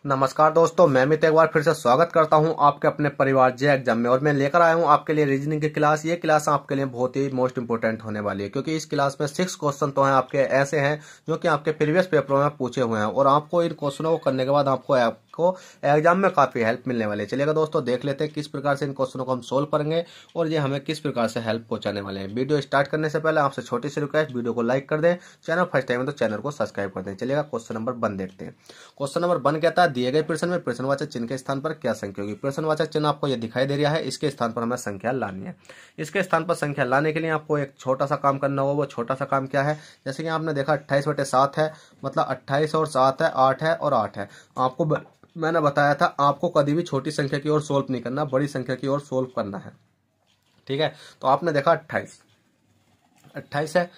नमस्कार दोस्तों, मैं मित एक बार फिर से स्वागत करता हूं आपके अपने परिवार जे एग्जाम में। और मैं लेकर आया हूं आपके लिए रीजनिंग की क्लास। ये क्लास आपके लिए बहुत ही मोस्ट इंपोर्टेंट होने वाली है, क्योंकि इस क्लास में 6 क्वेश्चन तो हैं आपके ऐसे हैं जो कि आपके प्रीवियस पेपरों में पूछे हुए हैं, और आपको इन क्वेश्चनों को करने के बाद आपको एग्जाम में काफी हेल्प मिलने वाली है। चलिएगा दोस्तों, देख लेते हैं किस प्रकार से इन क्वेश्चनों को हम सोल्व करेंगे और ये हमें किस प्रकार से हेल्प पहुंचाने वाले हैं। वीडियो स्टार्ट करने से पहले आपसे छोटी सी रिक्वेस्ट, वीडियो को लाइक कर दें, चैनल फर्स्ट टाइम है तो चैनल को सब्सक्राइब कर दें। चलिएगा क्वेश्चन नंबर 1 देखते हैं। क्वेश्चन नंबर 1 कहता है, दिए गए प्रश्न में प्रश्नवाचक चिन्ह के स्थान पर क्या संख्या होगी। प्रश्नवाचक चिन्ह आपको ये दिखाई दे रहा है, इसके स्थान पर हमें संख्या लानी है। इसके स्थान पर संख्या लाने के लिए आपको एक छोटा सा काम करना होगा। वो छोटा सा काम क्या है, जैसे कि आपने देखा 28/7 है, मतलब 28 और 7 है, 8 है और 8 है। आपको मैंने बताया था आपको कभी भी छोटी संख्या की ओर सोल्व नहीं करना, बड़ी संख्या की ओर सोल्व करना है। ठीक है, तो आपने देखा 28 है,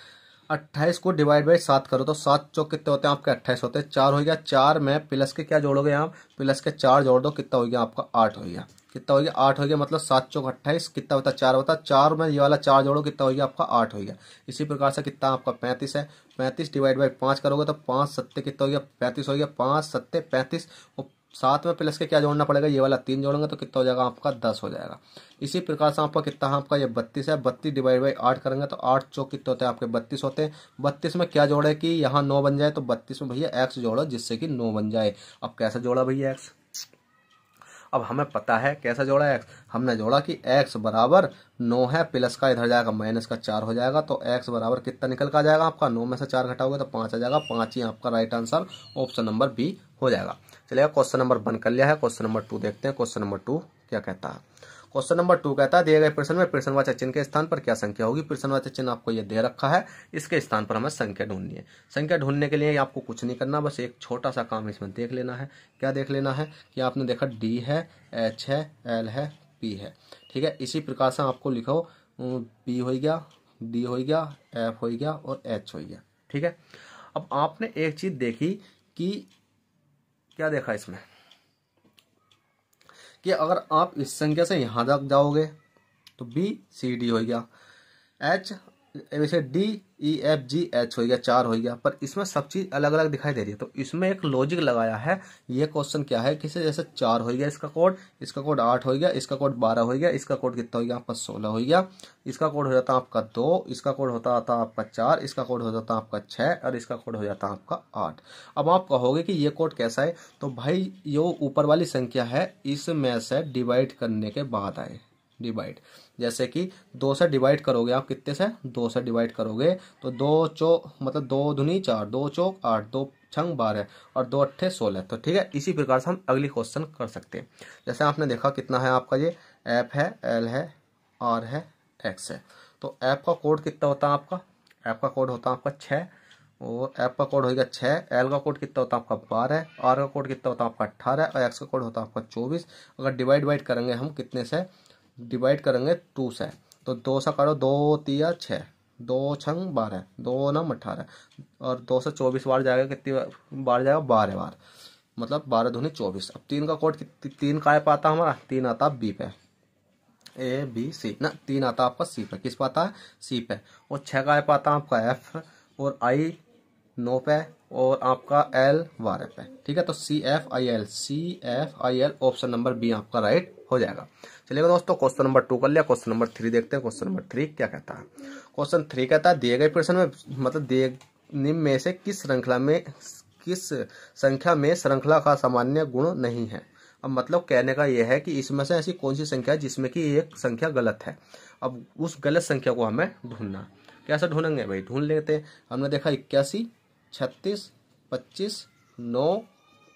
28 को डिवाइड बाई 7 करो तो 7 चौक कितने होते हैं आपके 28 होते हैं। 4 हो गया, 4 में प्लस के क्या जोड़ोगे आप, प्लस के 4 जोड़ दो, कितना हो गया आपका 8 हो गया। कितना हो गया 8 हो गया, मतलब 7 चौक 28, कितना होता है 4 होता है। 4 में ये वाला 4 जोड़ो, कितना हो गया आपका 8 हो गया। इसी प्रकार से कितना आपका 35 है, 35 डिवाइड बाई 5 करोगे तो 5 सत्ते कितना हो गया 35 हो गया, 5 सत्ते 35। और 7 में प्लस के क्या जोड़ना पड़ेगा, ये वाला 3 जोड़ेंगे तो कितना हो जाएगा आपका 10 हो जाएगा। इसी प्रकार से आपका कितना है, आपका ये 32 है, 32 डिवाइड बाई 8 करेंगे तो 8 चौक कितने होते हैं आपके 32 होते हैं। 32 में क्या जोड़े कि यहाँ 9 बन जाए, तो 32 में भैया एक्स जोड़ो जिससे कि 9 बन जाए। अब कैसे जोड़ा भैया एक्स, अब हमें पता है कैसा जोड़ा एक्स। हमने जोड़ा कि एक्स बराबर 9 है, प्लस का इधर जाएगा माइनस का 4 हो जाएगा, तो एक्स बराबर कितना निकल का आ जाएगा आपका, 9 में से 4 घटाओगे तो 5 आ जाएगा। 5 ही आपका right answer option number B हो जाएगा। चलिए क्वेश्चन नंबर 1 कर लिया है। क्वेश्चन नंबर 2 देखते हैं। क्वेश्चन नंबर 2 क्या कहता है। क्वेश्चन नंबर 2 कहता है, दिए गए प्रश्न में प्रश्नवाचक चिन्ह के स्थान पर क्या संख्या होगी। प्रश्नवाचक चिन्ह आपको ये दे रखा है, इसके स्थान पर हमें संख्या ढूंढनी है। संख्या ढूंढने के लिए आपको कुछ नहीं करना, बस एक छोटा सा काम इसमें देख लेना है। क्या देख लेना है कि आपने देखा डी है, एच है, एल है, पी है। ठीक है, इसी प्रकार से आपको लिखो बी हो गया, डी हो गया, एफ हो गया और एच हो गया। ठीक है, अब आपने एक चीज देखी कि क्या देखा इसमें कि अगर आप इस संख्या से यहां तक जाओगे तो बी सी डी हो गया, एच वैसे D E F G H हो गया, 4 हो गया। पर इसमें सब चीज अलग अलग दिखाई दे रही है, तो इसमें एक लॉजिक लगाया है। ये क्वेश्चन क्या है, किसी जैसे 4 हो गया इसका कोड 8 हो गया, इसका कोड 12 हो गया, इसका कोड कितना हो गया आपका 16 हो गया, इसका कोड हो जाता आपका 2, इसका कोड होता आता आपका 4, इसका कोड हो जाता आपका 6 और इसका कोड हो जाता आपका 8। अब आप कहोगे कि ये कोड कैसा है, तो भाई जो ऊपर वाली संख्या है इसमें से डिवाइड करने के बाद आए। डिवाइड जैसे कि 2 से डिवाइड करोगे आप, कितने से 2 से डिवाइड करोगे तो 2 चौक मतलब 2 दूनी 4, 2 चौक 8, 2 छंग 12 और 2 अट्ठे 16। तो ठीक है, इसी प्रकार से हम अगली क्वेश्चन कर सकते हैं। जैसे आपने देखा कितना है आपका, ये एफ है, एल है, आर है, एक्स है। तो एफ का कोड कितना होता है आपका, एफ का कोड होता है आपका 6, और एफ का कोड होगा 6, एल का कोड कितना होता है आपका 12, आर का कोड कितना होता है आपका 18 और एक्स का कोड होता है आपका 24। अगर डिवाइड करेंगे हम कितने से, डिवाइड करेंगे 2 से, तो 2 से करो 2 तिया 6, 2 छंग 12, 2 नम 18 और 2 से 24 बार जाएगा, कितनी बार जाएगा 12 बार, मतलब 12 दूनी 24। अब 3 का कोड 3 का पाता हमारा, 3 आता बी पे, ए बी सी ना, 3 आता आपका सी पे, किस पाता है सी पे। और 6 का पाता आपका एफ और आई 9 पे और आपका एल 12 पे। ठीक है, तो C F I L option number B आपका राइट हो जाएगा। चलिएगा दोस्तों, क्वेश्चन नंबर 2 कर लिया। क्वेश्चन नंबर 3 देखते हैं। क्वेश्चन नंबर 3 क्या कहता है। क्वेश्चन 3 कहता है, दिए गए प्रश्न में मतलब दिए निम्न में से किस संख्या में श्रृंखला का सामान्य गुण नहीं है। अब मतलब कहने का यह है कि इसमें से ऐसी कौन सी संख्या है जिसमें कि एक संख्या गलत है। अब उस गलत संख्या को हमें ढूंढना। कैसे ढूंढेंगे भाई, ढूंढ लेते हैं। हमने देखा 81, 36, 25, 9,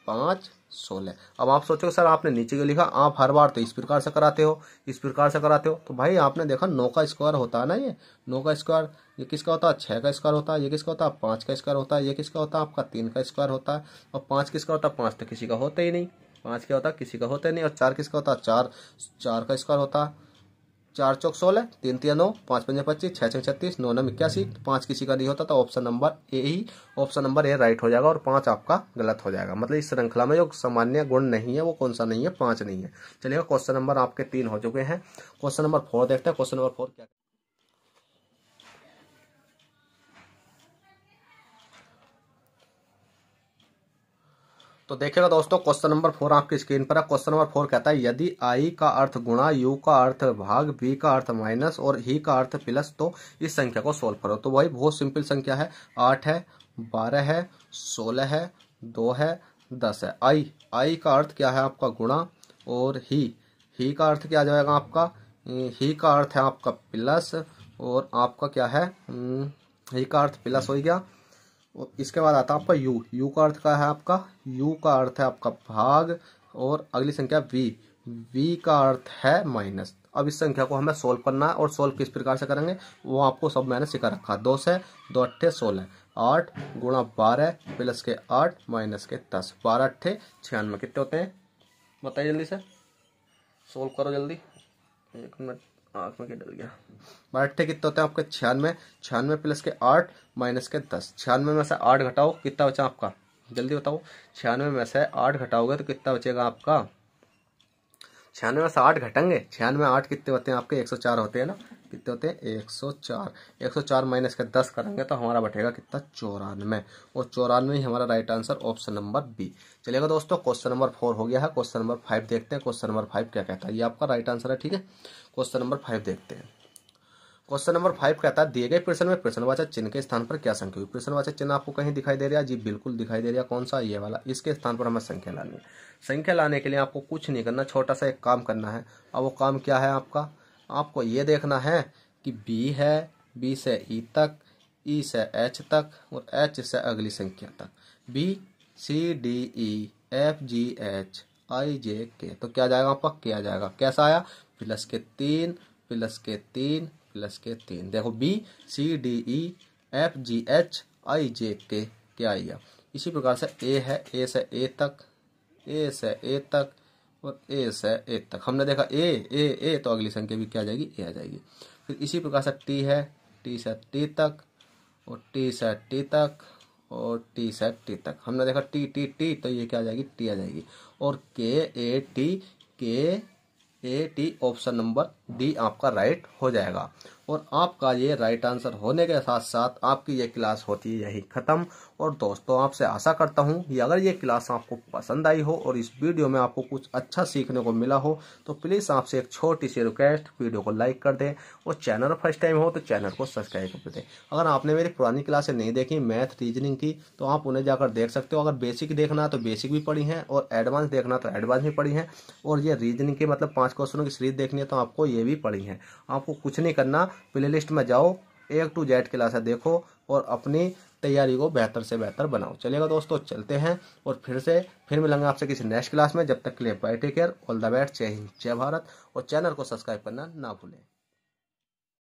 5, 16। अब आप सोचो सर आपने नीचे क्यों लिखा, आप हर बार तो इस प्रकार से कराते हो, इस प्रकार से कराते हो। तो भाई आपने देखा 9 का स्क्वायर होता है ना, ये 9 का स्क्वायर ये किसका होता है, 6 का स्क्वायर होता है, ये किसका होता है 5 का स्क्वायर होता है, ये किसका होता है आपका 3 का स्क्वायर होता है, और 5 किसका होता है, 5 तो किसी का होता ही नहीं, 5 क्या होता है किसी का होता ही नहीं। और 4 किसका होता है, 4 का स्क्वायर होता है, 4 चौक 16, 3 तिया 9, 5 पंजे 25, 6 छंग 36, 9 नम 81, 5 किसी का नहीं होता, तो option number A he, option number A right हो जाएगा और 5 आपका गलत हो जाएगा। मतलब इस श्रृंखला में जो सामान्य गुण नहीं है वो कौन सा नहीं है, 5 नहीं है। चलिएगा, क्वेश्चन नंबर आपके 3 हो चुके हैं। क्वेश्चन नंबर 4 देखते हैं। क्वेश्चन नंबर 4 क्या, तो देखिएगा दोस्तों, क्वेश्चन नंबर 4 आपकी स्क्रीन पर है। क्वेश्चन नंबर 4 कहता है यदि आई का अर्थ गुणा, यू का अर्थ भाग, बी का अर्थ माइनस और ही का अर्थ प्लस, तो इस संख्या को सोल्व करो। तो भाई बहुत सिंपल संख्या है, 8 है, 12 है, 16 है, 2 है, 10 है। आई का अर्थ क्या है आपका गुणा, और ही का अर्थ क्या आ जाएगा आपका, ही का अर्थ है आपका प्लस, और आपका क्या है, ही का अर्थ प्लस हो गया। और इसके बाद आता है आपका यू का अर्थ क्या है आपका, यू का अर्थ है आपका भाग, और अगली संख्या वी का अर्थ है माइनस। अब इस संख्या को हमें सोल्व करना है, और सोल्व किस प्रकार से करेंगे वो आपको सब मैंने सिखा रखा। 2 से 2 अट्ठे 16, 8 गुणा 12 प्लस के 8 माइनस के 10, 12 अट्ठे 96 कितने होते हैं बताइए जल्दी से, सोल्व करो जल्दी। 1 मिनट, आँख में क्या डल गया। 12 अट्ठे कितने होते हैं आपके 96, 96 प्लस के 8 माइनस के 10। 96 में से 8 घटाओ, कितना बचा आपका जल्दी बताओ। 96 में से 8 घटाओगे तो कितना बचेगा आपका, 96 में से 8 घटेंगे, 96 8 कितने होते हैं आपके 104 होते हैं ना, कितने होते हैं 104। 104 माइनस के 10 करेंगे तो हमारा बैठेगा कितना 94, और 94 ही हमारा right answer option number B. चलिएगा दोस्तों, क्वेश्चन नंबर 4 हो गया है। क्वेश्चन नंबर 5 देखते हैं। क्वेश्चन नंबर 5 क्या कहता है, ये आपका राइट आंसर है, ठीक है। क्वेश्चन नंबर 5 देखते हैं। क्वेश्चन नंबर 5 कहता है दिए गए प्रश्न में प्रश्नवाचक चिन्ह के स्थान पर क्या संख्या हुई। प्रश्नवाचक चिन्ह आपको कहीं दिखाई दे रहा है जी, बिल्कुल दिखाई दे रहा है। कौन सा, ये वाला। इसके स्थान पर हमें संख्या लानी है। संख्या लाने के लिए आपको कुछ नहीं करना, छोटा सा एक काम करना है। अब वो काम क्या है आपका, आपको ये देखना है कि बी है, बी से ई तक, ई से एच तक, और एच से अगली संख्या तक। B C D E F G H I J K, तो क्या जाएगा आपका, क्या जाएगा, कैसा आया, प्लस के 3 प्लस के 3 प्लस के 3। देखो B C D E F G H I J K क्या आएगा। इसी प्रकार से ए है, ए से ए तक, ए से ए तक, और ए से ए तक। हमने देखा ए तो अगली संख्या भी क्या आ जाएगी, ए आ जाएगी। फिर इसी प्रकार से टी है, टी से टी तक, और टी से टी तक, और टी से टी तक। हमने देखा टी टी टी, तो ये क्या आ जाएगी, टी आ जाएगी। और के A T option number D आपका राइट हो जाएगा। और आपका ये राइट आंसर होने के साथ साथ आपकी ये क्लास होती है यही खत्म। और दोस्तों आपसे आशा करता हूँ कि अगर ये क्लास आपको पसंद आई हो और इस वीडियो में आपको कुछ अच्छा सीखने को मिला हो, तो प्लीज़ आपसे एक छोटी सी रिक्वेस्ट, वीडियो को लाइक कर दें, और चैनल फर्स्ट टाइम हो तो चैनल को सब्सक्राइब कर दें। अगर आपने मेरी पुरानी क्लासें नहीं देखी मैथ रीजनिंग की, तो आप उन्हें जाकर देख सकते हो। अगर बेसिक देखना है तो बेसिक भी पढ़ी है, और एडवांस देखना तो एडवांस भी पढ़ी है, और ये रीजनिंग के मतलब 5 क्वेश्चनों की सीरीज देखनी है तो आपको ये भी पढ़ी है। आपको कुछ नहीं करना, प्ले लिस्ट में जाओ, A to Z क्लासें देखो, और अपनी तैयारी को बेहतर से बेहतर बनाओ। चलिएगा दोस्तों, चलते हैं, और फिर मिलेंगे आपसे किसी नेक्स्ट क्लास में। जब तक के लिए bye, take care, all the best, जय हिंद, जय भारत, और चैनल को सब्सक्राइब करना ना भूलें।